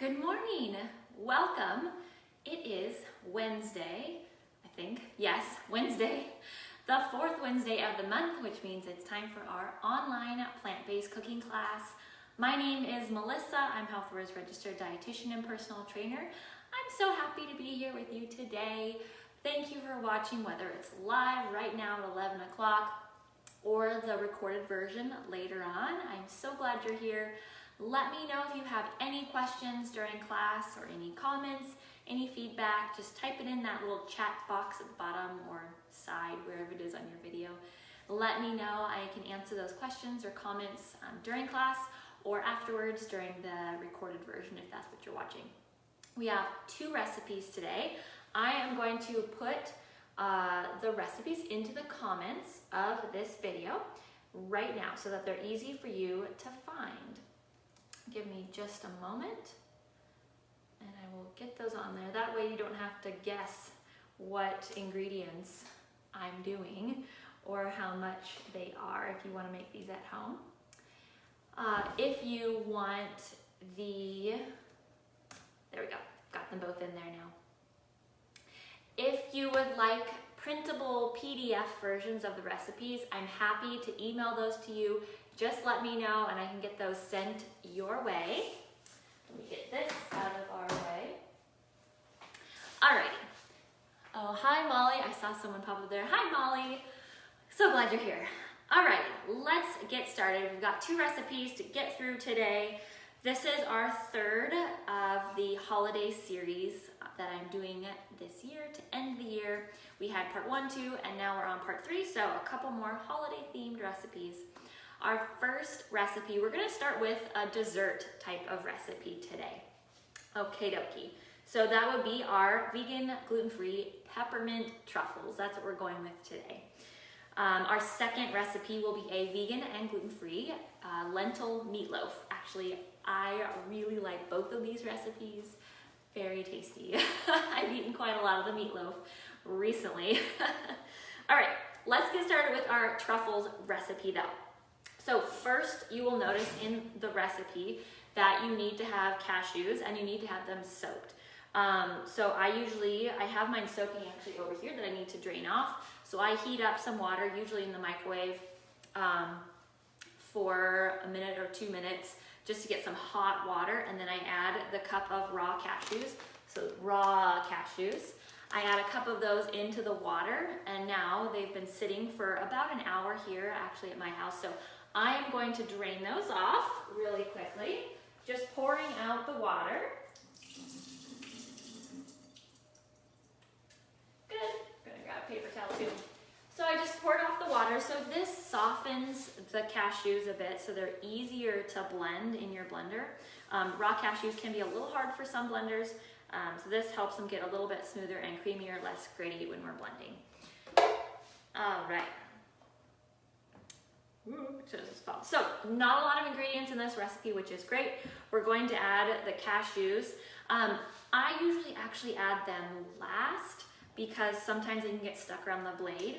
Good morning. Welcome. It is Wednesday, I think. Yes, Wednesday, the fourth Wednesday of the month, which means it's time for our online plant-based cooking class. My name is Melissa. I'm HealthWorks registered dietitian and personal trainer. I'm so happy to be here with you today. Thank you for watching, whether it's live right now at 11 o'clock or the recorded version later on. I'm so glad you're here. Let me know if you have any questions during class or any comments, any feedback. Just type it in that little chat box at the bottom or side, wherever it is on your video. Let me know. I can answer those questions or comments during class or afterwards during the recorded version if that's what you're watching. We have two recipes today. I am going to put the recipes into the comments of this video right now so that they're easy for you to find. Give me just a moment and I will get those on there. That way you don't have to guess what ingredients I'm doing or how much they are if you want to make these at home. If you want there we go, got them both in there now. If you would like printable PDF versions of the recipes, I'm happy to email those to you. Just let me know and I can get those sent your way. Let me get this out of our way. Alrighty. Oh, hi Molly. I saw someone pop up there. Hi Molly. So glad you're here. Alrighty, let's get started. We've got two recipes to get through today. This is our third of the holiday series that I'm doing this year to end the year. We had part 1, 2, and now we're on part 3, so a couple more holiday themed recipes. Our first recipe, we're gonna start with a dessert type of recipe today. Okie dokie. So that would be our vegan, gluten-free peppermint truffles. That's what we're going with today. Our second recipe will be a vegan and gluten-free lentil meatloaf. Actually, I really like both of these recipes. Very tasty. I've eaten quite a lot of the meatloaf recently. All right, let's get started with our truffles recipe though. So first, you will notice in the recipe that you need to have cashews and you need to have them soaked. So I have mine soaking actually over here that I need to drain off. So I heat up some water, usually in the microwave, for a minute or 2 minutes, just to get some hot water, and then I add the cup of raw cashews. So raw cashews. I add a cup of those into the water, and now they've been sitting for about an hour here actually at my house. So I am going to drain those off really quickly, just pouring out the water. Good. I'm gonna grab a paper towel too. So I just poured off the water. So this softens the cashews a bit so they're easier to blend in your blender. Raw cashews can be a little hard for some blenders. So this helps them get a little bit smoother and creamier, less gritty when we're blending. All right. So not a lot of ingredients in this recipe, which is great. We're going to add the cashews. I usually actually add them last because sometimes they can get stuck around the blade.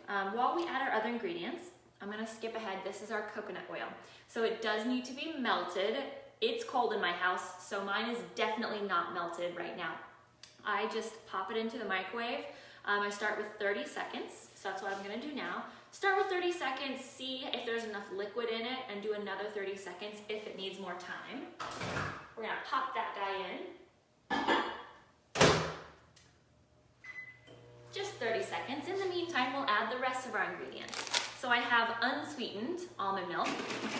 While we add our other ingredients, I'm gonna skip ahead. This is our coconut oil. So it does need to be melted. It's cold in my house, so mine is definitely not melted right now. I just pop it into the microwave. I start with 30 seconds, so that's what I'm gonna do now. Start with 30 seconds, see if there's enough liquid in it, and do another 30 seconds if it needs more time. We're gonna pop that guy in. Just 30 seconds. In the meantime, we'll add the rest of our ingredients. So I have unsweetened almond milk.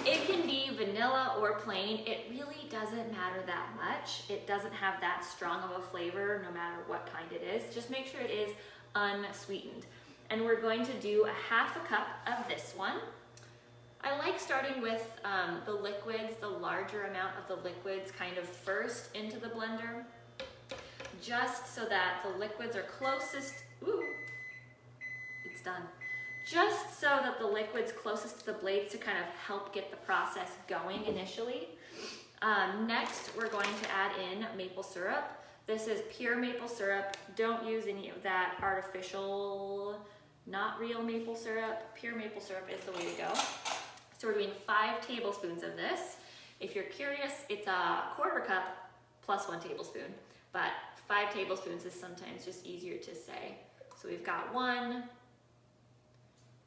It can be vanilla or plain. It really doesn't matter that much. It doesn't have that strong of a flavor no matter what kind it is. Just make sure it is unsweetened. And we're going to do a half a cup of this one. I like starting with the liquids, the larger amount of the liquids kind of first into the blender, just so that the liquids are closest, ooh, it's done. Just so that the liquid's closest to the blades to kind of help get the process going initially. Next, we're going to add in maple syrup. This is pure maple syrup. Don't use any of that artificial, not real maple syrup. Pure maple syrup is the way to go. So we're doing 5 tablespoons of this. If you're curious, it's a 1/4 cup plus 1 tablespoon, but 5 tablespoons is sometimes just easier to say. So we've got 1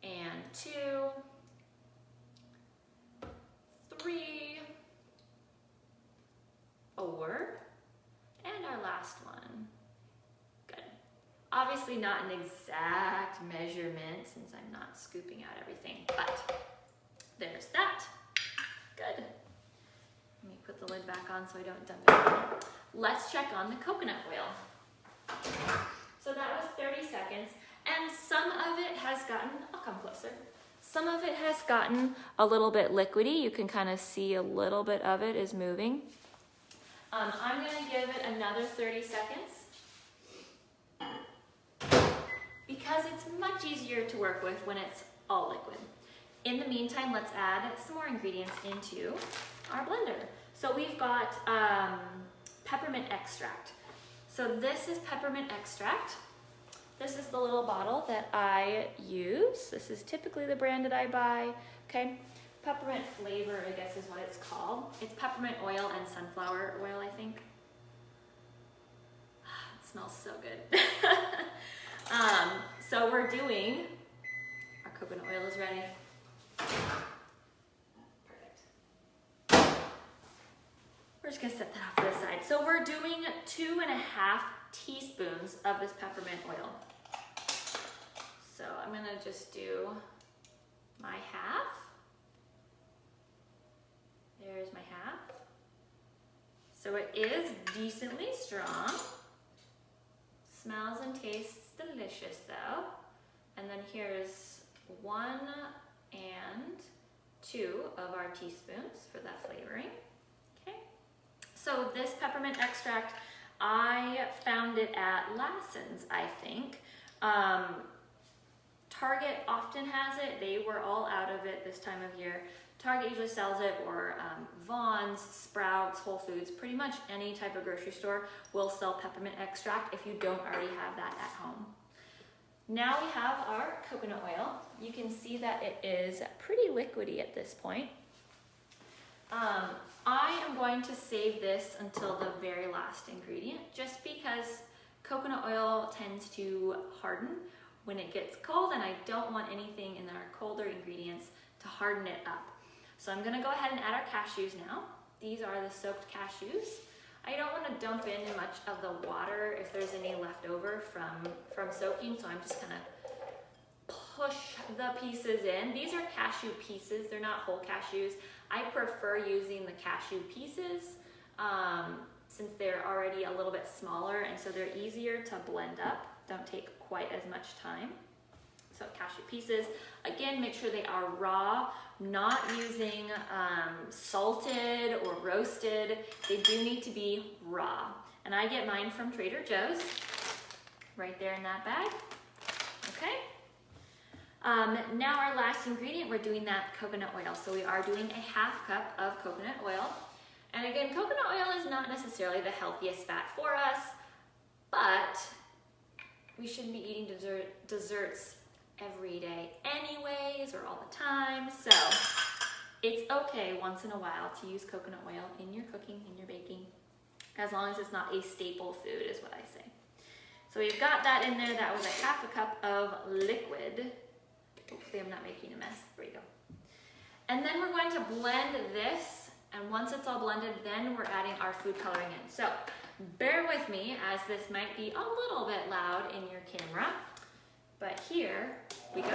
and 2, 3, 4, and our last one. Good. Obviously not an exact measurement since I'm not scooping out everything, but there's that. Good. Let me put the lid back on so I don't dump it in. Let's check on the coconut oil. So that was 30 seconds, and some of it has gotten, I'll come closer. Some of it has gotten a little bit liquidy. You can kind of see a little bit of it is moving. I'm going to give it another 30 seconds because it's much easier to work with when it's all liquid. In the meantime, let's add some more ingredients into our blender. So we've got peppermint extract. So this is peppermint extract. This is the little bottle that I use. This is typically the brand that I buy, okay? Peppermint flavor, I guess is what it's called. It's peppermint oil and sunflower oil, I think. It smells so good. So we're doing, our coconut oil is ready. Perfect. We're just gonna set that off to the side. So we're doing 2.5 teaspoons of this peppermint oil. So I'm gonna just do my half. There's my half. So it is decently strong. Smells and tastes delicious though. And then here's 1 and 2 of our teaspoons for that flavoring. Okay. So this peppermint extract, I found it at Lassen's, I think. Target often has it. They were all out of it this time of year. Target usually sells it, or Vaughn's, Sprouts, Whole Foods, pretty much any type of grocery store will sell peppermint extract if you don't already have that at home. Now we have our coconut oil. You can see that it is pretty liquidy at this point. I am going to save this until the very last ingredient, just because coconut oil tends to harden when it gets cold, and I don't want anything in our colder ingredients to harden it up. So I'm gonna go ahead and add our cashews now. These are the soaked cashews. I don't want to dump in much of the water if there's any left over from soaking, so I'm just gonna push the pieces in. These are cashew pieces, they're not whole cashews. I prefer using the cashew pieces since they're already a little bit smaller, and so they're easier to blend up, don't take quite as much time. So cashew pieces, again, make sure they are raw, not using salted or roasted. They do need to be raw. And I get mine from Trader Joe's, right there in that bag, okay? Now our last ingredient, we're doing that coconut oil. So we are doing a 1/2 cup of coconut oil. And again, coconut oil is not necessarily the healthiest fat for us, but we shouldn't be eating desserts every day anyways, or all the time. So it's okay once in a while to use coconut oil in your cooking, in your baking, as long as it's not a staple food is what I say. So we've got that in there. That was a 1/2 cup of liquid. Hopefully I'm not making a mess. There we go. And then we're going to blend this, and once it's all blended, then we're adding our food coloring in. So bear with me, as this might be a little bit loud in your camera, but here we go.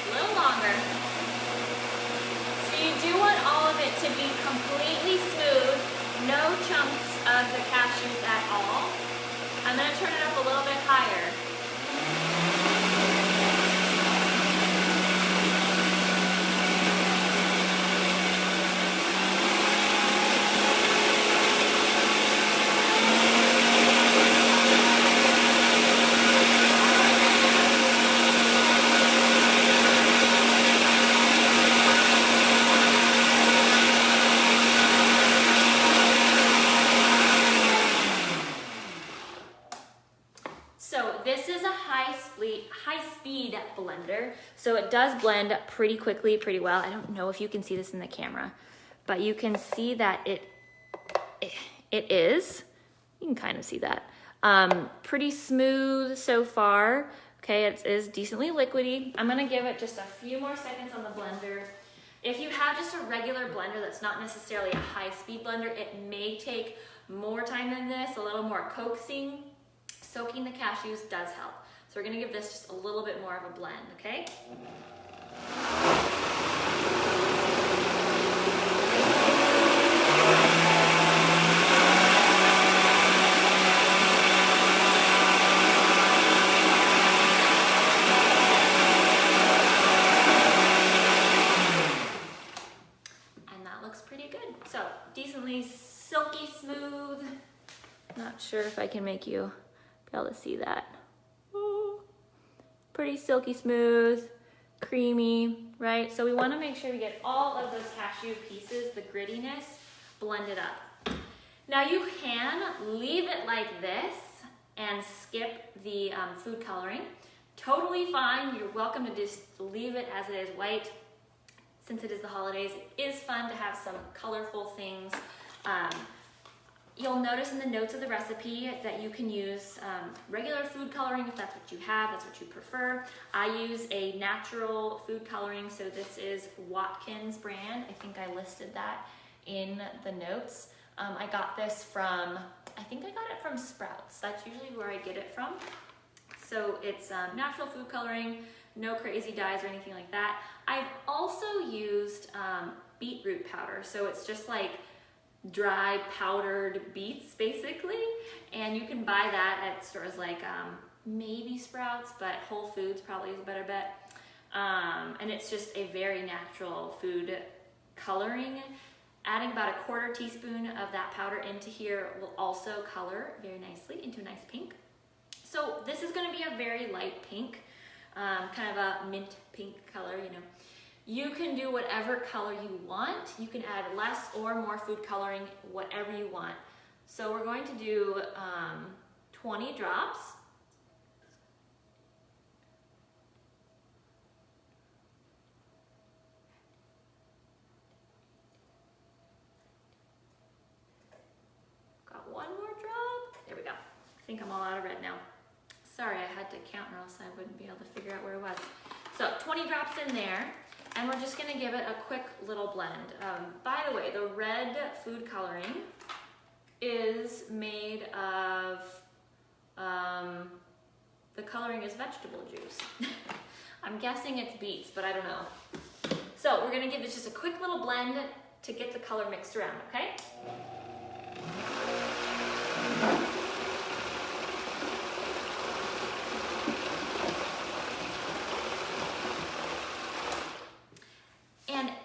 A little longer. So you do want all of it to be completely smooth, no chunks of the cashews at all. I'm going to turn it up a little bit higher. blender. So it does blend pretty quickly, pretty well. I don't know if you can see this in the camera, but you can see that it is, you can kind of see that, pretty smooth so far. Okay, it is decently liquidy. I'm gonna give it just a few more seconds on the blender. If you have just a regular blender that's not necessarily a high-speed blender, it may take more time than this, a little more coaxing. Soaking the cashews does help. So we're gonna give this just a little bit more of a blend, okay? Decently silky smooth. Not sure if I can make you be able to see that. Ooh. Pretty silky smooth, creamy, right? So we want to make sure we get all of those cashew pieces, the grittiness, blended up. Now you can leave it like this and skip the food coloring. Totally fine. You're welcome to just leave it as it is white. Since it is the holidays, it is fun to have some colorful things. You'll notice in the notes of the recipe that you can use regular food coloring if that's what you have, that's what you prefer. I use a natural food coloring, so this is Watkins brand. I think I listed that in the notes. I got this from, I think I got it from Sprouts. That's usually where I get it from. So it's natural food coloring, no crazy dyes or anything like that. I've also used beetroot powder, so it's just like dry powdered beets basically, and you can buy that at stores like maybe Sprouts, but Whole Foods probably is a better bet. And it's just a very natural food coloring. Adding about 1/4 teaspoon of that powder into here will also color very nicely into a nice pink. So this is going to be a very light pink. Kind of a mint pink color, you know. You can do whatever color you want. You can add less or more food coloring, whatever you want. So we're going to do 20 drops. Got one more drop. There we go. I think I'm all out of red now. Sorry, I had to count or else I wouldn't be able to figure out where it was. So 20 drops in there, and we're just gonna give it a quick little blend. By the way, the red food coloring is made of, the coloring is vegetable juice. I'm guessing it's beets, but I don't know. So we're gonna give this just a quick little blend to get the color mixed around, okay?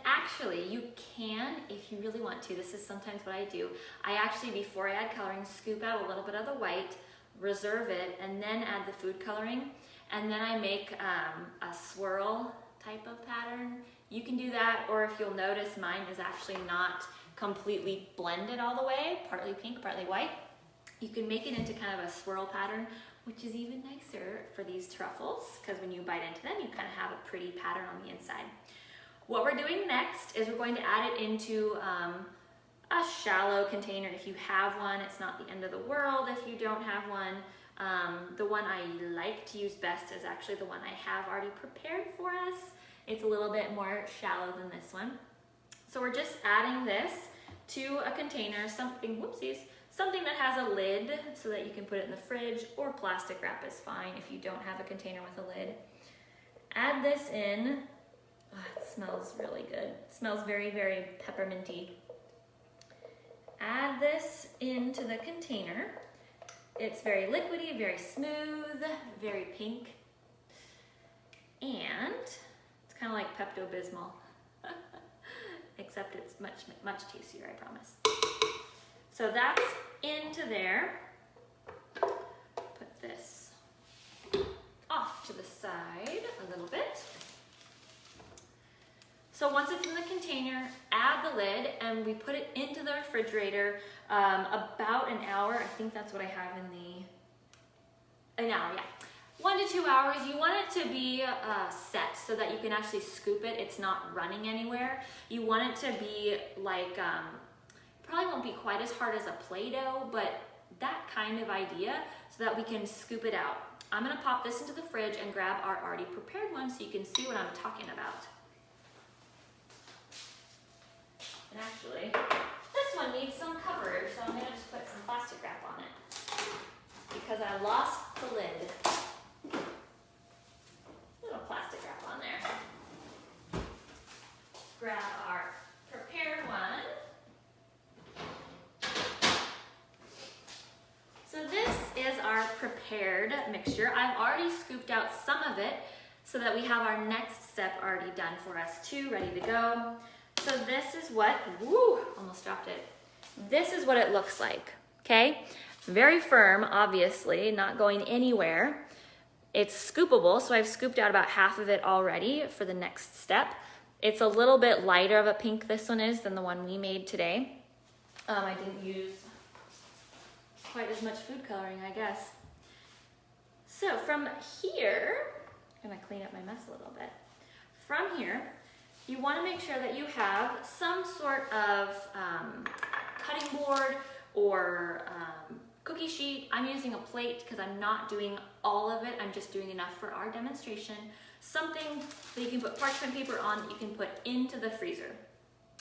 Actually, you can, if you really want to, this is sometimes what I do. I actually, before I add coloring, scoop out a little bit of the white, reserve it, and then add the food coloring. And then I make a swirl type of pattern. You can do that, or if you'll notice, mine is actually not completely blended all the way, partly pink, partly white. You can make it into kind of a swirl pattern, which is even nicer for these truffles, because when you bite into them, you kind of have a pretty pattern on the inside. What we're doing next is we're going to add it into a shallow container. If you have one, it's not the end of the world. If you don't have one, the one I like to use best is actually the one I have already prepared for us. It's a little bit more shallow than this one. So we're just adding this to a container, something that has a lid so that you can put it in the fridge, or plastic wrap is fine if you don't have a container with a lid. Add this in. Oh, it smells really good. It smells very, very pepperminty. Add this into the container. It's very liquidy, very smooth, very pink. And it's kind of like Pepto-Bismol, except it's much, much tastier, I promise. So that's into there. Put this off to the side a little bit. So once it's in the container, add the lid, and we put it into the refrigerator about an hour. I think that's what I have in an hour, yeah. 1 to 2 hours. You want it to be set so that you can actually scoop it. It's not running anywhere. You want it to be like, probably won't be quite as hard as a Play-Doh, but that kind of idea so that we can scoop it out. I'm gonna pop this into the fridge and grab our already prepared one so you can see what I'm talking about. And actually, this one needs some coverage, so I'm gonna just put some plastic wrap on it because I lost the lid. Little plastic wrap on there. Grab our prepared one. So this is our prepared mixture. I've already scooped out some of it so that we have our next step already done for us too, ready to go. So this is what, woo, almost dropped it. This is what it looks like, okay? Very firm, obviously, not going anywhere. It's scoopable, so I've scooped out about half of it already for the next step. It's a little bit lighter of a pink, this one is, than the one we made today. I didn't use quite as much food coloring, I guess. So from here, I'm gonna clean up my mess a little bit. From here, you wanna make sure that you have some sort of cutting board or cookie sheet. I'm using a plate because I'm not doing all of it. I'm just doing enough for our demonstration. Something that you can put parchment paper on that you can put into the freezer.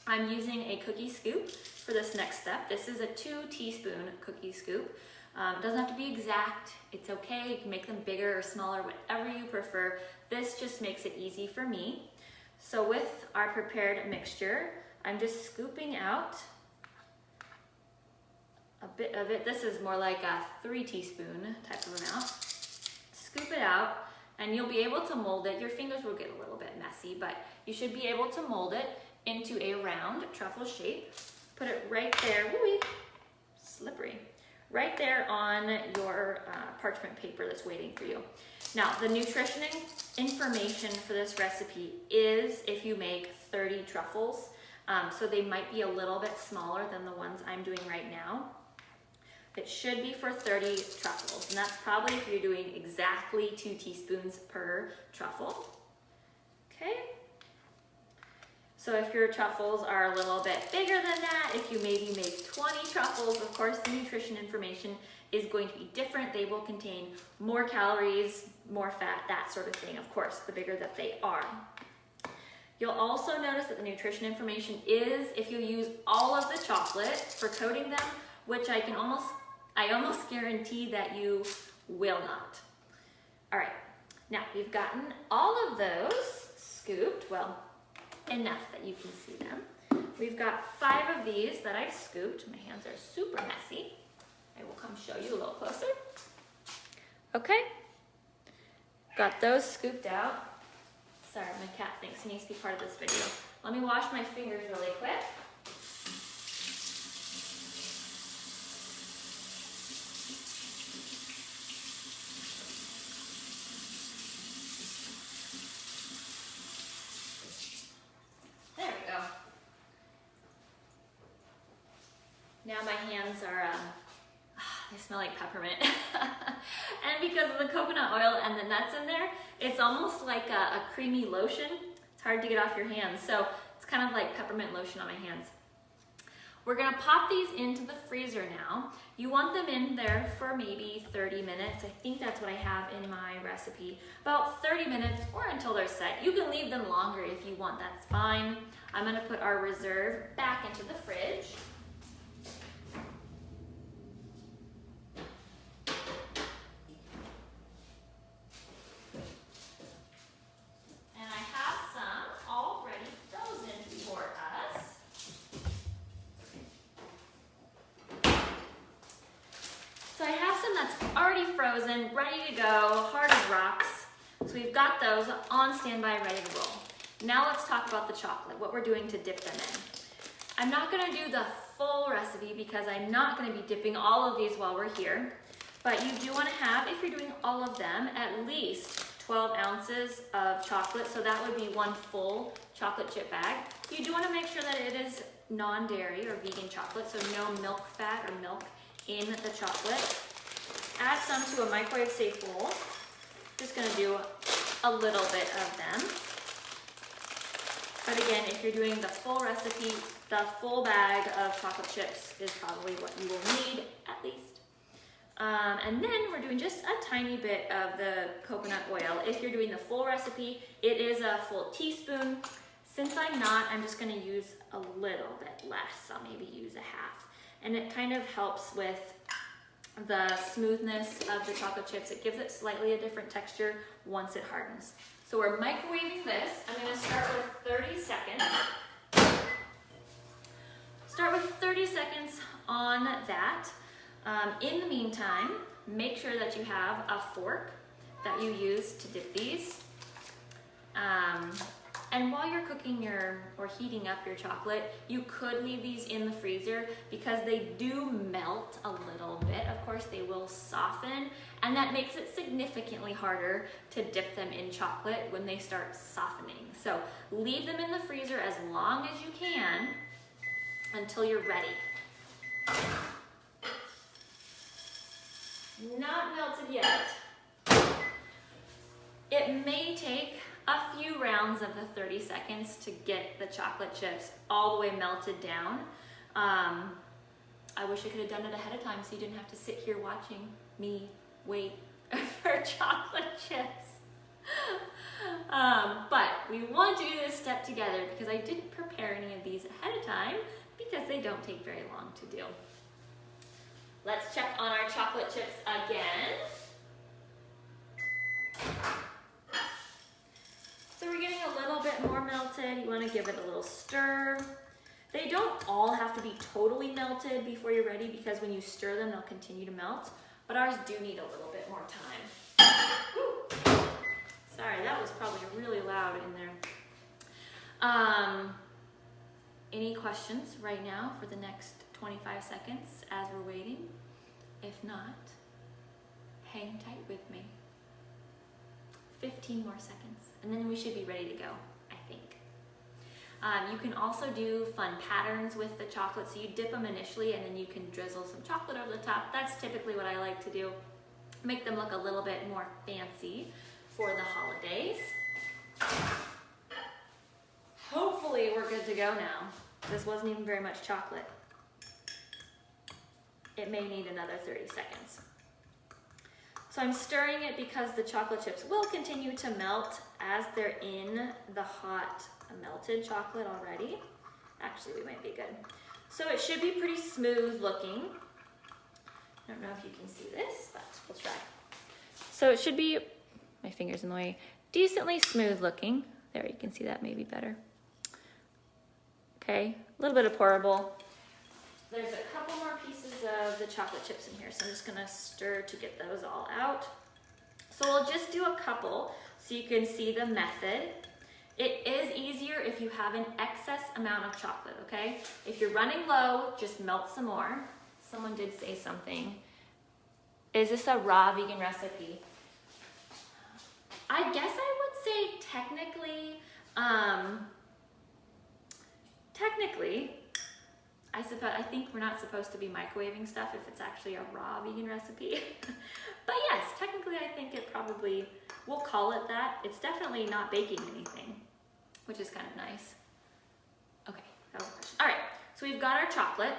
I'm using a cookie scoop for this next step. This is a 2 teaspoon cookie scoop. It doesn't have to be exact. It's okay. You can make them bigger or smaller, whatever you prefer. This just makes it easy for me. So with our prepared mixture, I'm just scooping out a bit of it. This is more like a 3 teaspoon type of amount. Scoop it out and you'll be able to mold it. Your fingers will get a little bit messy, but you should be able to mold it into a round truffle shape. Put it right there, woo-wee, slippery, right there on your parchment paper that's waiting for you. Now, the nutrition information for this recipe is if you make 30 truffles, so they might be a little bit smaller than the ones I'm doing right now. It should be for 30 truffles, and that's probably if you're doing exactly 2 teaspoons per truffle, okay? So if your truffles are a little bit bigger than that, if you maybe make 20 truffles, of course the nutrition information is going to be different. They will contain more calories, more fat, that sort of thing, of course, the bigger that they are. You'll also notice that the nutrition information is if you use all of the chocolate for coating them, which I almost guarantee that you will not. All right, now we've gotten all of those scooped, well, enough that you can see them. We've got 5 of these that I've scooped. My hands are super messy. I will come show you a little closer. Okay, got those scooped out. Sorry, my cat thinks he needs to be part of this video. Let me wash my fingers really quick. There we go. Now my hands are, they smell like peppermint. And because of the coconut oil and the nuts in there, it's almost like a creamy lotion. It's hard to get off your hands. So it's kind of like peppermint lotion on my hands. We're gonna pop these into the freezer now. You want them in there for maybe 30 minutes. I think that's what I have in my recipe. About 30 minutes or until they're set. You can leave them longer if you want, that's fine. I'm gonna put our reserve back into the fridge. Frozen, ready to go, hard as rocks. So we've got those on standby, ready to roll. Now let's talk about the chocolate, what we're doing to dip them in. I'm not gonna do the full recipe because I'm not gonna be dipping all of these while we're here, but you do wanna have, if you're doing all of them, at least 12 ounces of chocolate, so that would be 1 full chocolate chip bag. You do wanna make sure that it is non-dairy or vegan chocolate, so no milk fat or milk in the chocolate. Add some to a microwave safe bowl. Just gonna do a little bit of them. But again, if you're doing the full recipe, the full bag of chocolate chips is probably what you will need at least. And then we're doing just a tiny bit of the coconut oil. If you're doing the full recipe, it is a full teaspoon. Since I'm not, I'm just gonna use a little bit less. I'll maybe use a half. And it kind of helps with the smoothness of the chocolate chips. It gives it slightly a different texture once it hardens. So we're microwaving this. I'm gonna start with 30 seconds. Start with 30 seconds on that. In the meantime, make sure that you have a fork that you use to dip these. And while you're cooking or heating up your chocolate, you could leave these in the freezer because they do melt a little bit. Of course, they will soften, and that makes it significantly harder to dip them in chocolate when they start softening. So leave them in the freezer as long as you can until you're ready. Not melted yet. It may take a few rounds of the 30 seconds to get the chocolate chips all the way melted down. I wish I could have done it ahead of time so you didn't have to sit here watching me wait for chocolate chips. But we want to do this step together because I didn't prepare any of these ahead of time because they don't take very long to do. Let's check on our chocolate chips again. So we're getting a little bit more melted. You want to give it a little stir. They don't all have to be totally melted before you're ready because when you stir them, they'll continue to melt. But ours do need a little bit more time. Woo. Sorry, that was probably really loud in there. Any questions right now for the next 25 seconds as we're waiting? If not, hang tight with me. 15 more seconds, and then we should be ready to go, I think. You can also do fun patterns with the chocolate. So you dip them initially, and then you can drizzle some chocolate over the top. That's typically what I like to do. Make them look a little bit more fancy for the holidays. Hopefully we're good to go now. This wasn't even very much chocolate. It may need another 30 seconds. So I'm stirring it because the chocolate chips will continue to melt as they're in the hot melted chocolate already. Actually, we might be good. So it should be pretty smooth looking. I don't know if you can see this, but we'll try. So it should be, my finger's in the way, decently smooth looking. There, you can see that maybe better. Okay, a little bit of pourable. There's a couple more pieces of the chocolate chips in here, so I'm just gonna stir to get those all out. So we'll just do a couple so you can see the method. It is easier if you have an excess amount of chocolate, okay? If you're running low, just melt some more. Someone did say something. Is this a raw vegan recipe? I guess I would say technically, I think we're not supposed to be microwaving stuff if it's actually a raw vegan recipe. But yes, technically I think it probably, we'll call it that. It's definitely not baking anything, which is kind of nice. Okay, that was a question. All right, so we've got our chocolate,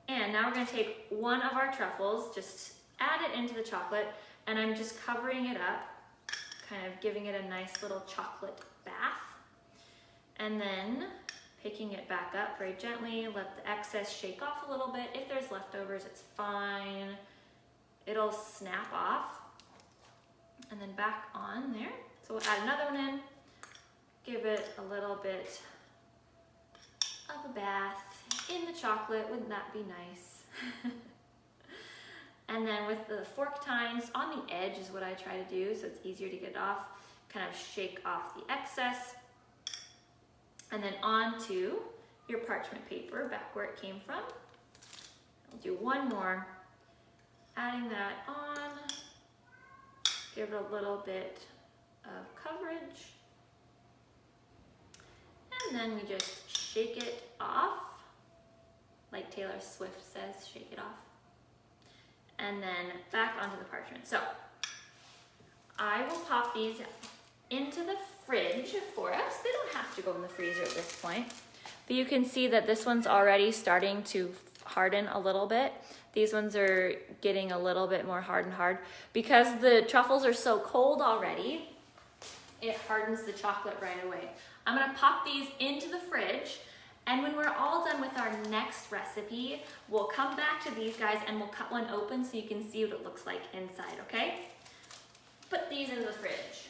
and now we're gonna take one of our truffles, just add it into the chocolate, and I'm just covering it up, kind of giving it a nice little chocolate bath, and then picking it back up very gently, let the excess shake off a little bit. If there's leftovers, it's fine. It'll snap off, and then back on there. So we'll add another one in, give it a little bit of a bath in the chocolate. Wouldn't that be nice? And then with the fork tines on the edge is what I try to do, so it's easier to get it off. Kind of shake off the excess. And then onto your parchment paper, back where it came from. I'll do one more, adding that on, give it a little bit of coverage, and then we just shake it off, like Taylor Swift says, shake it off, and then back onto the parchment. So I will pop these into the fridge for us. They don't have to go in the freezer at this point. But you can see that this one's already starting to harden a little bit. These ones are getting a little bit more hard and hard. Because the truffles are so cold already, it hardens the chocolate right away. I'm gonna pop these into the fridge, and when we're all done with our next recipe, we'll come back to these guys and we'll cut one open so you can see what it looks like inside, okay? Put these in the fridge.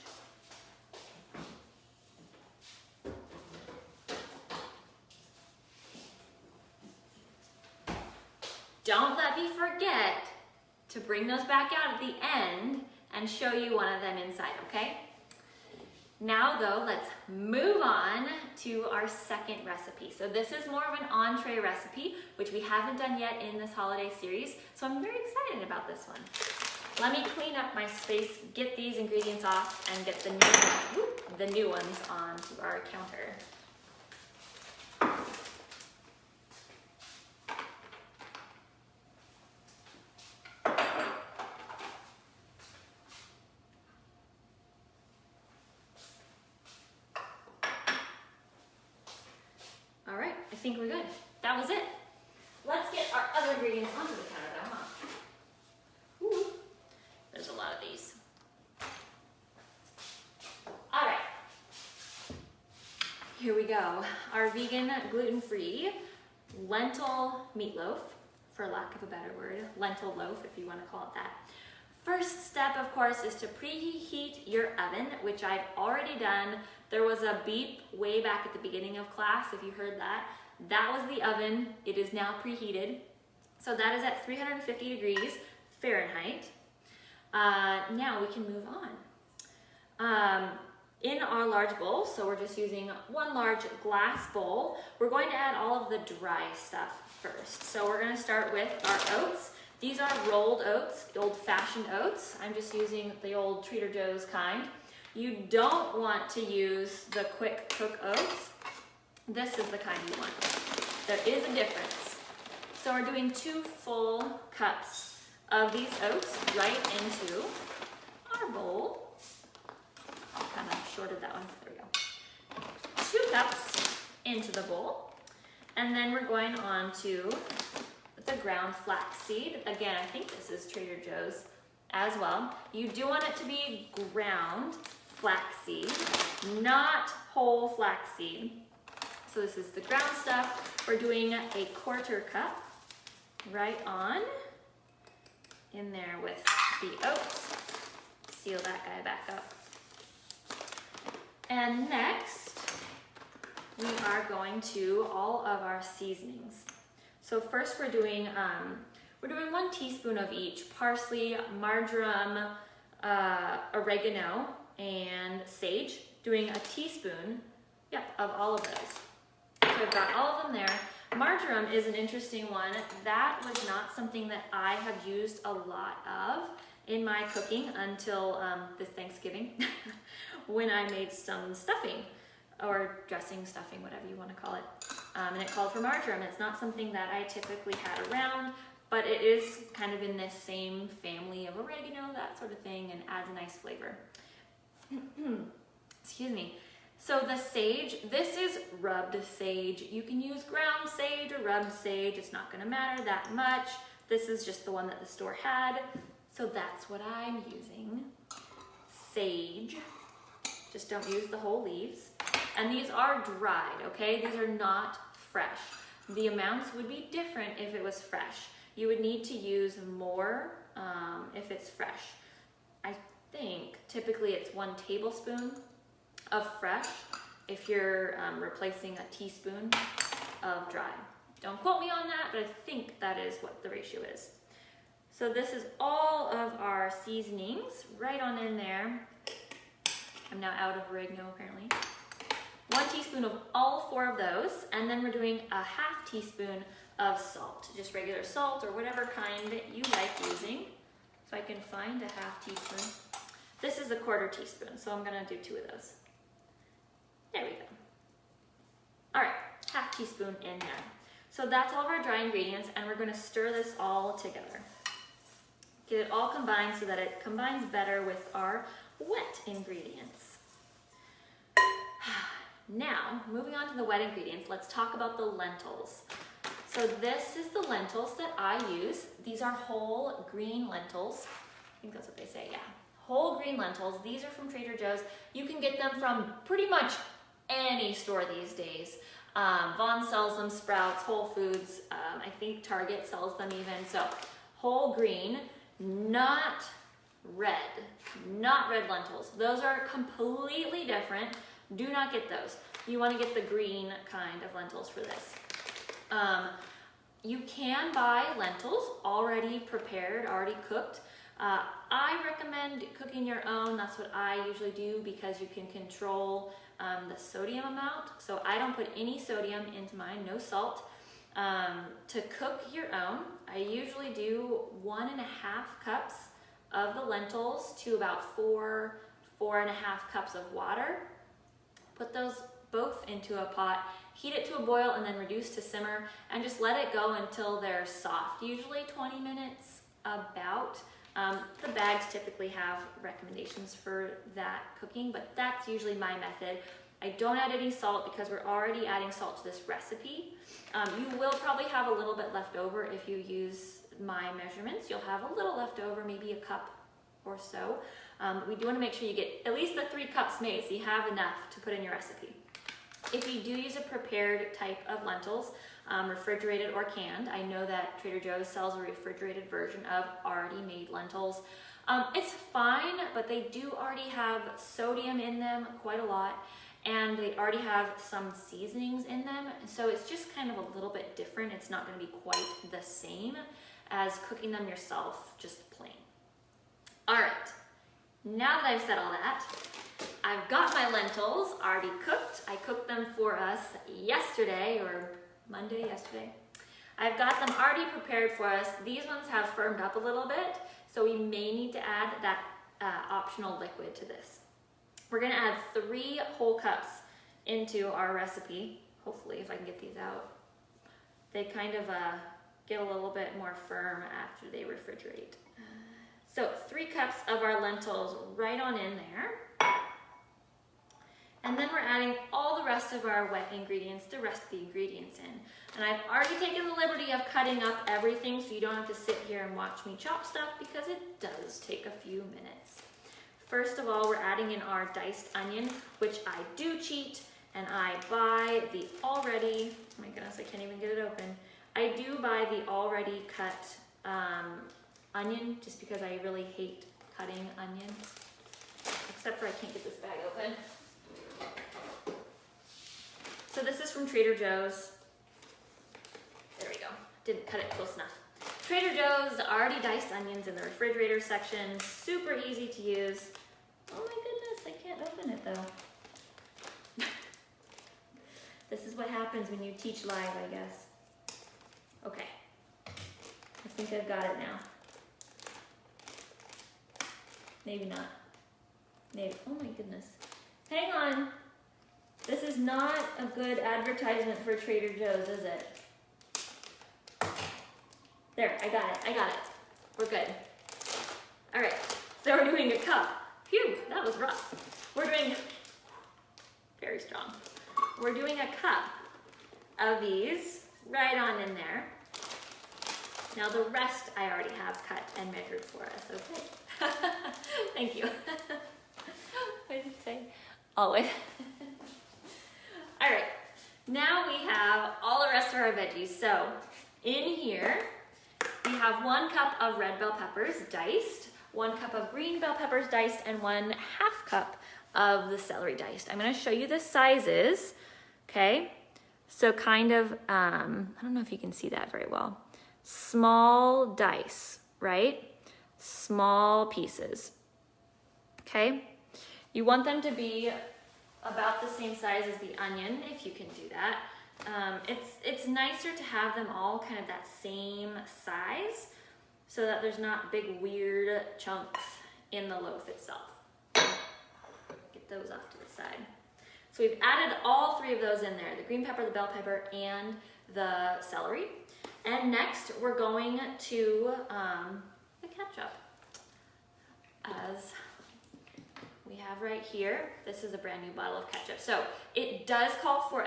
Don't let me forget to bring those back out at the end and show you one of them inside, okay? Now though, let's move on to our second recipe. So this is more of an entree recipe, which we haven't done yet in this holiday series. So I'm very excited about this one. Let me clean up my space, get these ingredients off, and get the new ones onto our counter. All right, I think we're good. That was it. Let's get our other ingredients onto the counter though, huh? Ooh, there's a lot of these. All right, here we go. Our vegan, gluten-free lentil meatloaf, for lack of a better word, lentil loaf if you want to call it that. First step, of course, is to preheat your oven, which I've already done. There was a beep way back at the beginning of class, if you heard that. That was the oven. It is now preheated. So that is at 350 degrees Fahrenheit. Now we can move on. In our large bowl, so we're just using one large glass bowl, we're going to add all of the dry stuff first. So we're going to start with our oats. These are rolled oats, the old-fashioned oats. I'm just using the old Trader Joe's kind. You don't want to use the quick cook oats. This is the kind you want. There is a difference. So we're doing 2 full cups of these oats right into our bowl. I kind of shorted that one. There we go. 2 cups into the bowl. And then we're going on to the ground flaxseed. Again, I think this is Trader Joe's as well. You do want it to be ground flaxseed, not whole flaxseed. So this is the ground stuff. We're doing a 1/4 cup right on in there with the oats. Seal that guy back up. And next, we are going to all of our seasonings. So first we're doing 1 teaspoon of each: parsley, marjoram, oregano, and sage. Doing a teaspoon, of all of those. So I've got all of them there. Marjoram is an interesting one. That was not something that I have used a lot of in my cooking until this Thanksgiving when I made some stuffing, or dressing, stuffing, whatever you want to call it. And it called for marjoram. It's not something that I typically had around, but it is kind of in this same family of oregano, that sort of thing, and adds a nice flavor. Excuse me. So the sage, this is rubbed sage. You can use ground sage or rubbed sage. It's not going to matter that much. This is just the one that the store had, so that's what I'm using. Sage. Just don't use the whole leaves. And these are dried, okay? These are not fresh. The amounts would be different if it was fresh. You would need to use more if it's fresh. I think typically it's 1 tablespoon of fresh if you're replacing a teaspoon of dry. Don't quote me on that, but I think that is what the ratio is. So this is all of our seasonings right on in there. I'm now out of oregano apparently. 1 teaspoon of all 4 of those, and then we're doing a 1/2 teaspoon of salt, just regular salt or whatever kind that you like using. If I can find a 1/2 teaspoon. This is a 1/4 teaspoon, so I'm gonna do 2 of those. There we go. All right, 1/2 teaspoon in there. So that's all of our dry ingredients, and we're gonna stir this all together. Get it all combined so that it combines better with our wet ingredients. Now, moving on to the wet ingredients, let's talk about the lentils. So this is the lentils that I use. These are whole green lentils. I think that's what they say, yeah. Whole green lentils. These are from Trader Joe's. You can get them from pretty much any store these days. Vaughn sells them, Sprouts, Whole Foods, I think Target sells them even. So whole green, not red lentils. Those are completely different. Do not get those. You want to get the green kind of lentils for this. You can buy lentils already prepared, already cooked. I recommend cooking your own. That's what I usually do because you can control the sodium amount. So I don't put any sodium into mine, no salt. To cook your own, I usually do 1.5 cups of the lentils to about 4.5 cups of water. Put those both into a pot, heat it to a boil and then reduce to simmer and just let it go until they're soft, usually 20 minutes about. The bags typically have recommendations for that cooking, but that's usually my method. I don't add any salt because we're already adding salt to this recipe. You will probably have a little bit left over if you use my measurements. You'll have a little left over, maybe a cup or so. We do want to make sure you get at least the 3 cups made so you have enough to put in your recipe. If you do use a prepared type of lentils, refrigerated or canned, I know that Trader Joe's sells a refrigerated version of already made lentils. It's fine, but they do already have sodium in them, quite a lot, and they already have some seasonings in them, so it's just kind of a little bit different. It's not going to be quite the same as cooking them yourself, just plain. All right, now that I've said all that, I've got my lentils already cooked. I cooked them for us yesterday, or Monday, yesterday. I've got them already prepared for us. These ones have firmed up a little bit, so we may need to add that optional liquid to this. We're gonna add 3 whole cups into our recipe, hopefully, if I can get these out. They kind of get a little bit more firm after they refrigerate. So 3 cups of our lentils right on in there. And then we're adding all the rest of our wet ingredients, the rest of the ingredients in. And I've already taken the liberty of cutting up everything so you don't have to sit here and watch me chop stuff because it does take a few minutes. First of all, we're adding in our diced onion, which I do cheat, and I buy the already, oh my goodness, I can't even get it open. I do buy the already cut onion just because I really hate cutting onion, except for I can't get this bag open. So this is from Trader Joe's. There we go. Didn't cut it close enough. Trader Joe's already diced onions in the refrigerator section. Super easy to use. Oh my goodness, I can't open it though. This is what happens when you teach live, I guess. Okay. I think I've got it now. Maybe not. Maybe. Oh my goodness. Hang on. This is not a good advertisement for Trader Joe's, is it? There, I got it. We're good. All right, so we're doing a cup. Phew, that was rough. We're doing, very strong. We're doing a cup of these right on in there. Now the rest I already have cut and measured for us, okay? Thank you. What did it say? Always. All right, now we have all the rest of our veggies. So in here, we have 1 cup of red bell peppers diced, 1 cup of green bell peppers diced, and 1/2 cup of the celery diced. I'm gonna show you the sizes, okay? So kind of, I don't know if you can see that very well. Small dice, right? Small pieces, okay? You want them to be about the same size as the onion, if you can do that. It's nicer to have them all kind of that same size so that there's not big weird chunks in the loaf itself. Get those off to the side. So we've added all 3 of those in there, the green pepper, the bell pepper, and the celery. And next we're going to the ketchup. As we have right here, this is a brand new bottle of ketchup. So it does call for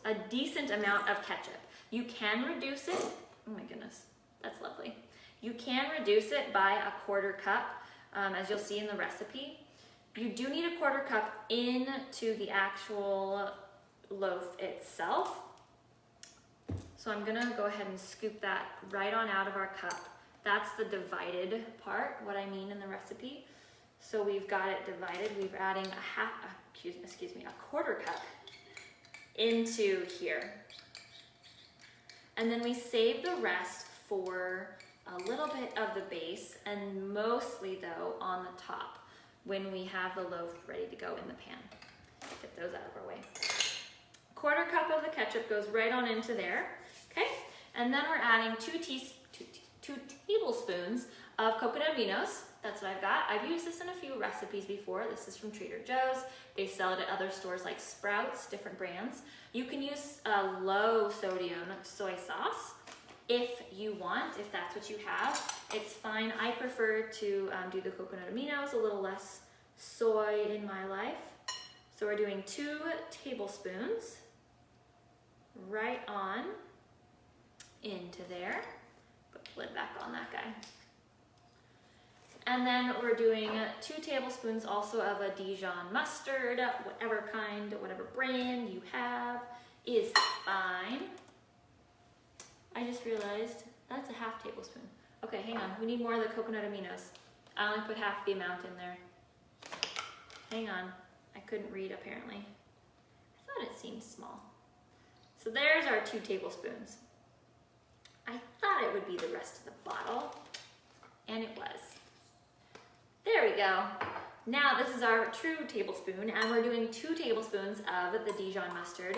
a decent amount of ketchup. You can reduce it. Oh my goodness, that's lovely. You can reduce it by a 1/4 cup, as you'll see in the recipe. You do need a 1/4 cup into the actual loaf itself. So I'm gonna go ahead and scoop that right on out of our cup. That's the divided part, what I mean in the recipe. So we've got it divided. We're adding a 1/4 cup into here. And then we save the rest for a little bit of the base, and mostly though on the top when we have the loaf ready to go in the pan. Get those out of our way. 1/4 cup of the ketchup goes right on into there, okay? And then we're adding 2 tablespoons of coconut aminos. That's what I've got. I've used this in a few recipes before. This is from Trader Joe's. They sell it at other stores like Sprouts, different brands. You can use a low sodium soy sauce if you want, if that's what you have. It's fine. I prefer to do the coconut aminos, a little less soy in my life. So we're doing 2 tablespoons right on into there. Put the lid back on that guy. And then we're doing 2 tablespoons also of a Dijon mustard, whatever kind, whatever brand you have is fine. I just realized that's a 1/2 tablespoon. Okay, hang on, we need more of the coconut aminos. I only put half the amount in there. Hang on, I couldn't read apparently. I thought it seemed small. So there's our 2 tablespoons. I thought it would be the rest of the bottle, and it was. There we go. Now this is our true tablespoon, and we're doing 2 tablespoons of the Dijon mustard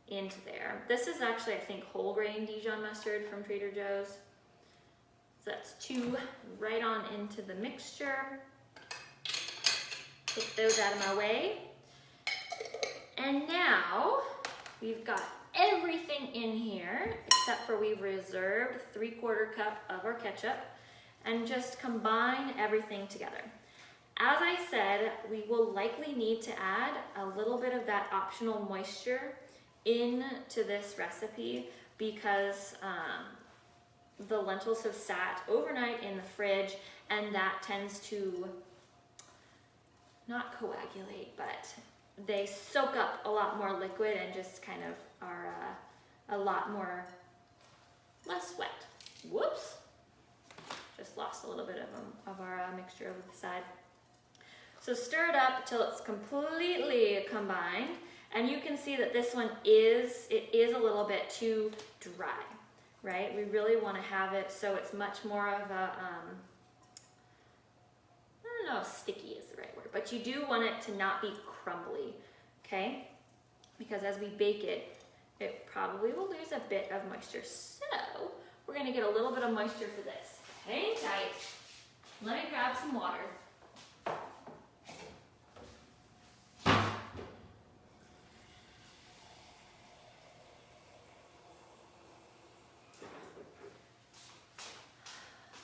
into there. This is actually, I think, whole grain Dijon mustard from Trader Joe's. So that's 2 right on into the mixture. Take those out of my way. And now we've got everything in here except for we've reserved 3/4 cup of our ketchup, and just combine everything together. As I said, we will likely need to add a little bit of that optional moisture into this recipe because the lentils have sat overnight in the fridge, and that tends to not coagulate, but they soak up a lot more liquid and just kind of are a lot more less wet. Whoops. Just lost a little bit of our mixture over the side. So stir it up till it's completely combined, and you can see that this one is a little bit too dry, right? We really want to have it so it's much more of a, I don't know if sticky is the right word, but you do want it to not be crumbly, okay? Because as we bake it, it probably will lose a bit of moisture. So we're gonna get a little bit of moisture for this. Hang tight. Let me grab some water.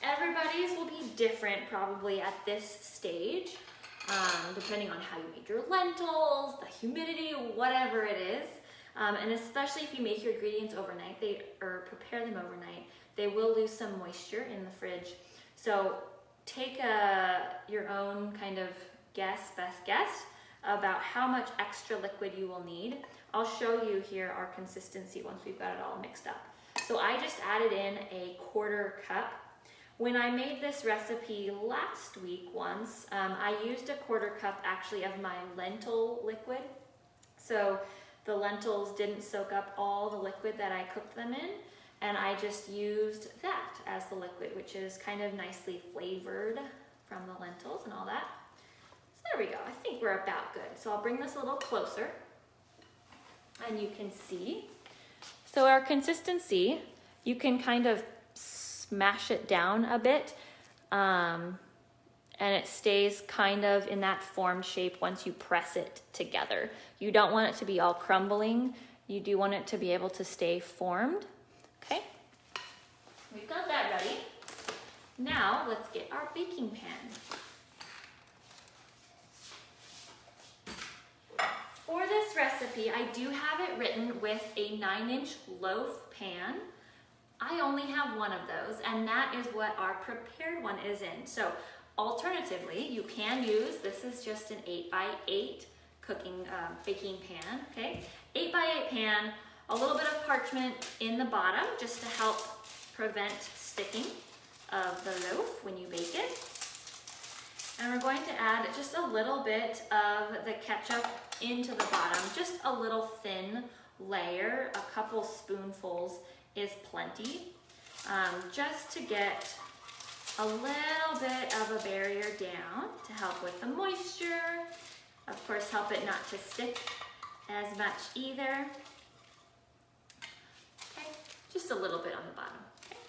Everybody's will be different probably at this stage, depending on how you made your lentils, the humidity, whatever it is. And especially if you make your ingredients overnight, or prepare them overnight, they will lose some moisture in the fridge. So take your own kind of best guess about how much extra liquid you will need. I'll show you here our consistency once we've got it all mixed up. So I just added in a 1/4 cup. When I made this recipe last week once, I used a 1/4 cup actually of my lentil liquid. So the lentils didn't soak up all the liquid that I cooked them in, and I just used that as the liquid, which is kind of nicely flavored from the lentils and all that. So there we go, I think we're about good. So I'll bring this a little closer, and you can see. So our consistency, you can kind of smash it down a bit, and it stays kind of in that formed shape once you press it together. You don't want it to be all crumbling. You do want it to be able to stay formed. Okay, we've got that ready. Now let's get our baking pan. For this recipe, I do have it written with a 9-inch loaf pan. I only have one of those, and that is what our prepared one is in. So alternatively, you can use, this is just an 8x8 baking pan, okay? 8x8 pan, a little bit of parchment in the bottom just to help prevent sticking of the loaf when you bake it. And we're going to add just a little bit of the ketchup into the bottom, just a little thin layer, a couple spoonfuls is plenty, just to get a little bit of a barrier down to help with the moisture. Of course, help it not to stick as much either. Okay, just a little bit on the bottom. Okay.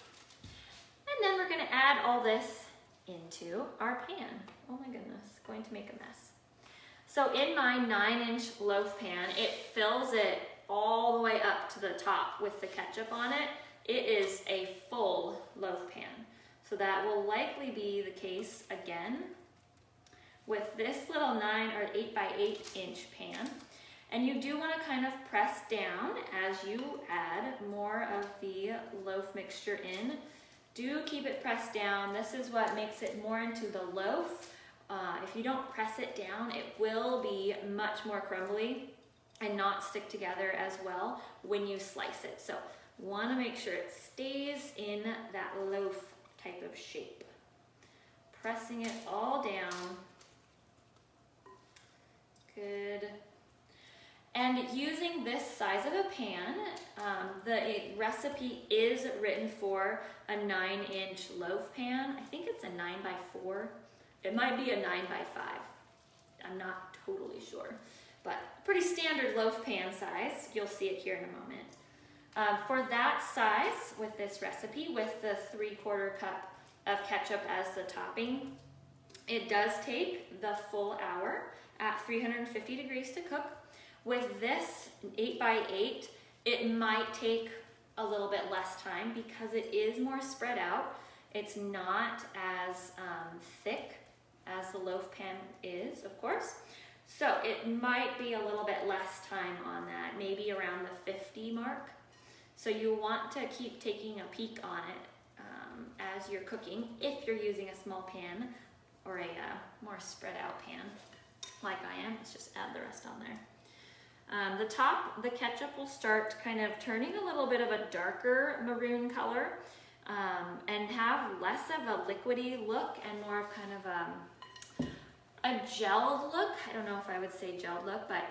And then we're gonna add all this into our pan. Oh my goodness, going to make a mess. So in my 9-inch loaf pan, it fills it all the way up to the top with the ketchup on it. It is a full loaf pan. So that will likely be the case again with this little 9 or 8x8 inch pan. And you do want to kind of press down as you add more of the loaf mixture in. Do keep it pressed down. This is what makes it more into the loaf. If you don't press it down, it will be much more crumbly and not stick together as well when you slice it. So want to make sure it stays in that loaf type of shape. Pressing it all down. Good. And using this size of a pan, the recipe is written for a 9-inch loaf pan. I think it's a 9x4. It might be a 9x5. I'm not totally sure, but pretty standard loaf pan size. You'll see it here in a moment. For that size with this recipe, with the 3/4 cup of ketchup as the topping, it does take the full hour at 350 degrees to cook. With this 8x8, it might take a little bit less time because it is more spread out. It's not as thick as the loaf pan is, of course. So it might be a little bit less time on that, maybe around the 50 mark. So you want to keep taking a peek on it as you're cooking if you're using a small pan or a more spread out pan like I am. Let's just add the rest on there. The ketchup will start kind of turning a little bit of a darker maroon color and have less of a liquidy look and more of kind of a gelled look. I don't know if I would say gelled look, but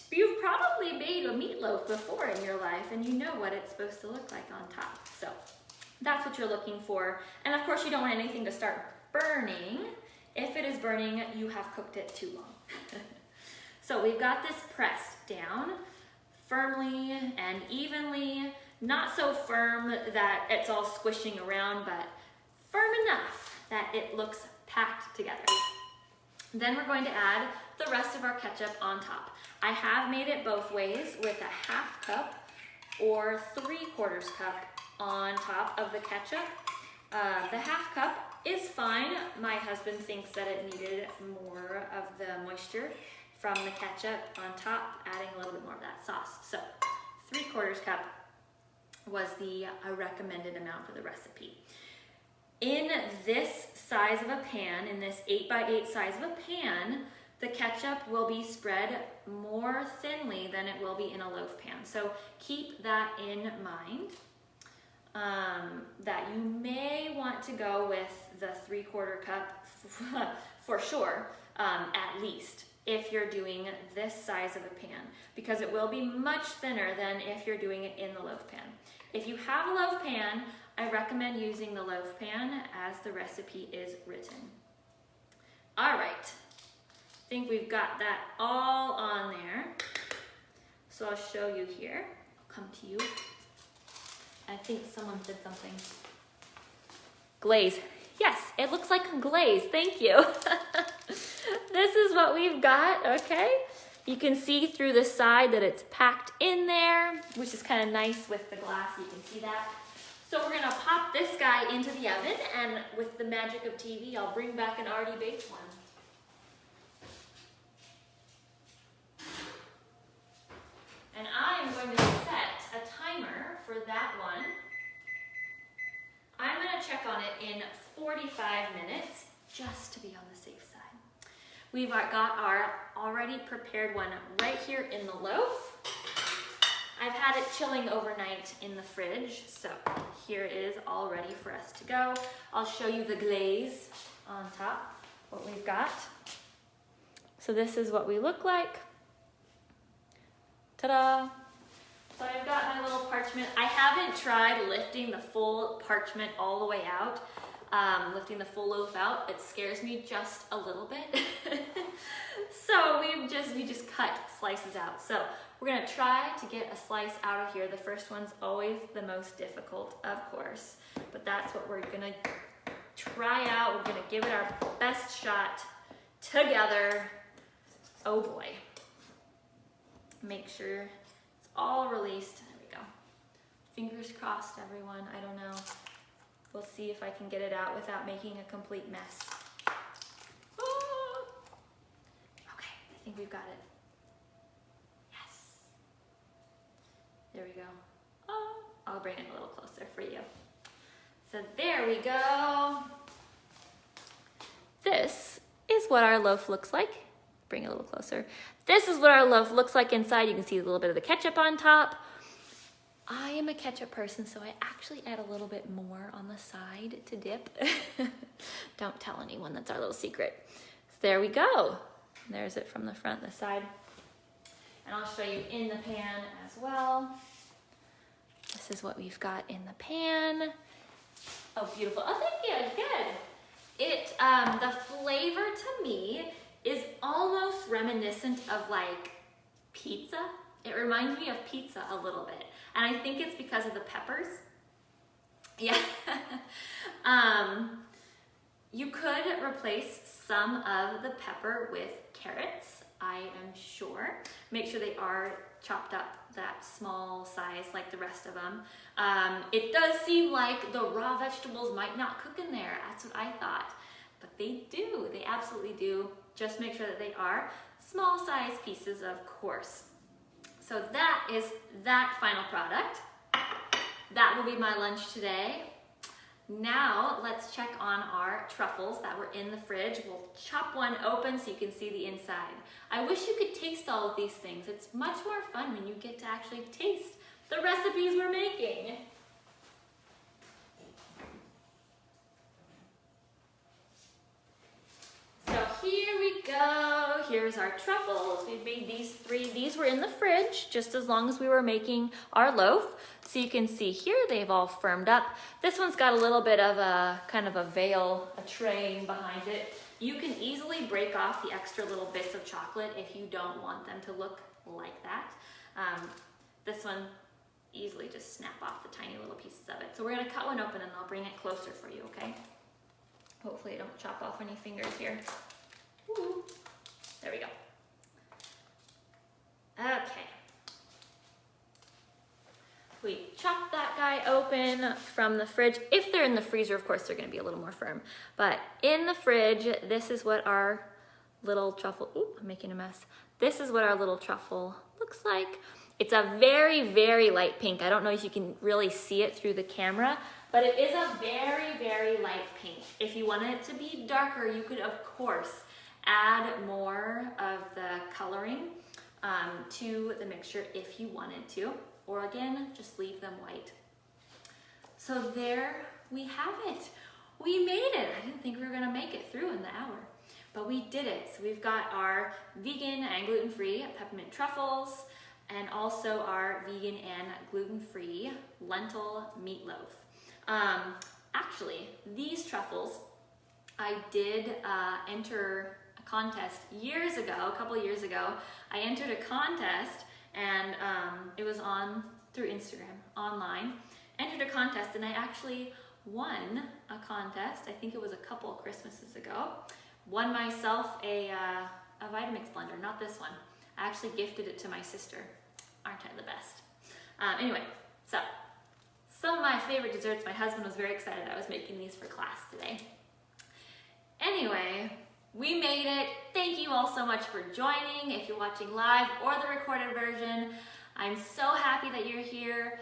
you've probably made a meatloaf before in your life and you know what it's supposed to look like on top. So that's what you're looking for. And of course you don't want anything to start burning. If it is burning, you have cooked it too long. So we've got this pressed down firmly and evenly, not so firm that it's all squishing around, but firm enough that it looks packed together. Then we're going to add the rest of our ketchup on top. I have made it both ways with a 1/2 cup or 3/4 cup on top of the ketchup. The 1/2 cup is fine. My husband thinks that it needed more of the moisture from the ketchup on top, adding a little bit more of that sauce. So 3/4 cup was the recommended amount for the recipe. In this size of a pan, in this 8x8 size of a pan, the ketchup will be spread more thinly than it will be in a loaf pan. So keep that in mind, that you may want to go with the 3/4 cup for sure, at least, if you're doing this size of a pan, because it will be much thinner than if you're doing it in the loaf pan. If you have a loaf pan, I recommend using the loaf pan as the recipe is written. All right, I think we've got that all on there. So I'll show you here. I'll come to you. I think someone said something. Glaze. Yes, it looks like a glaze. Thank you. This is what we've got, okay? You can see through the side that it's packed in there, which is kind of nice with the glass. You can see that. So we're gonna pop this guy into the oven, and with the magic of TV, I'll bring back an already baked one. am going to set a timer for that one. I'm going to check on it in 45 minutes, just to be on the safe side. We've got our already prepared one right here in the loaf. I've had it chilling overnight in the fridge, so here it is all ready for us to go. I'll show you the glaze on top, what we've got. So this is what we look like. Ta-da! So I've got my little parchment. I haven't tried lifting the full parchment all the way out, lifting the full loaf out. It scares me just a little bit. So we just cut slices out. So we're gonna try to get a slice out of here. The first one's always the most difficult, of course, but that's what we're gonna try out. We're gonna give it our best shot together. Oh boy. Make sure it's all released. There we go. Fingers crossed, everyone. I don't know. We'll see if I can get it out without making a complete mess. Oh! Okay, I think we've got it. Yes. There we go. Oh, I'll bring it a little closer for you. So there we go. This is what our loaf looks like. Bring it a little closer. This is what our loaf looks like inside. You can see a little bit of the ketchup on top. I am a ketchup person, so I actually add a little bit more on the side to dip. Don't tell anyone, that's our little secret. So there we go. There's it from the front and the side. And I'll show you in the pan as well. This is what we've got in the pan. Oh, beautiful. Oh, thank you, good. The flavor to me is almost reminiscent of like pizza. It reminds me of pizza a little bit. And I think it's because of the peppers. Yeah. You could replace some of the pepper with carrots, I am sure. Make sure they are chopped up that small size like the rest of them. It does seem like the raw vegetables might not cook in there. That's what I thought. But they do, they absolutely do. Just make sure that they are small size pieces, of course. So that is that final product. That will be my lunch today. Now let's check on our truffles that were in the fridge. We'll chop one open so you can see the inside. I wish you could taste all of these things. It's much more fun when you get to actually taste the recipes we're making. So here we go. Here's our truffles. We've made these 3. These were in the fridge just as long as we were making our loaf. So you can see here they've all firmed up. This one's got a little bit of a kind of a veil, a train behind it. You can easily break off the extra little bits of chocolate if you don't want them to look like that. This one, easily just snap off the tiny little pieces of it. So we're gonna cut one open and I'll bring it closer for you, okay? Hopefully I don't chop off any fingers here. Ooh. There we go. Okay. We chop that guy open from the fridge. If they're in the freezer, of course, they're gonna be a little more firm. But in the fridge, this is what our little truffle, ooh, I'm making a mess. This is what our little truffle looks like. It's a very, very light pink. I don't know if you can really see it through the camera, but it is a very, very light pink. If you wanted it to be darker, you could, of course, add more of the coloring to the mixture if you wanted to, or again, just leave them white. So there we have it. We made it. I didn't think we were gonna make it through in the hour, but we did it. So we've got our vegan and gluten-free peppermint truffles, and also our vegan and gluten-free lentil meatloaf. Actually, these truffles, I did enter a contest years ago, a couple years ago. I entered a contest and it was through Instagram, online. Entered a contest and I actually won a contest. I think it was a couple of Christmases ago. Won myself a Vitamix blender, not this one. I actually gifted it to my sister. Aren't I the best? Anyway, so some of my favorite desserts. My husband was very excited I was making these for class today. Anyway, we made it. Thank you all so much for joining. If you're watching live or the recorded version, I'm so happy that you're here.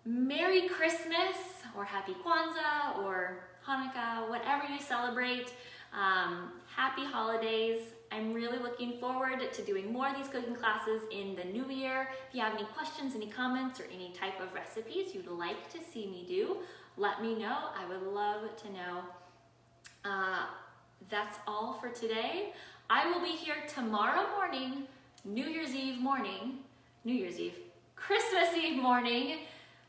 Merry Christmas, or Happy Kwanzaa, or Hanukkah, whatever you celebrate. Happy holidays. I'm really looking forward to doing more of these cooking classes in the new year. If you have any questions, any comments, or any type of recipes you'd like to see me do, let me know. I would love to know. That's all for today. I will be here tomorrow morning, Christmas Eve morning,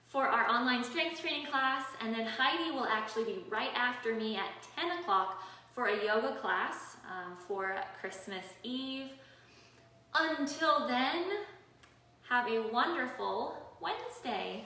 for our online strength training class, and then Heidi will actually be right after me at 10 o'clock for a yoga class for Christmas Eve. Until then, have a wonderful Wednesday.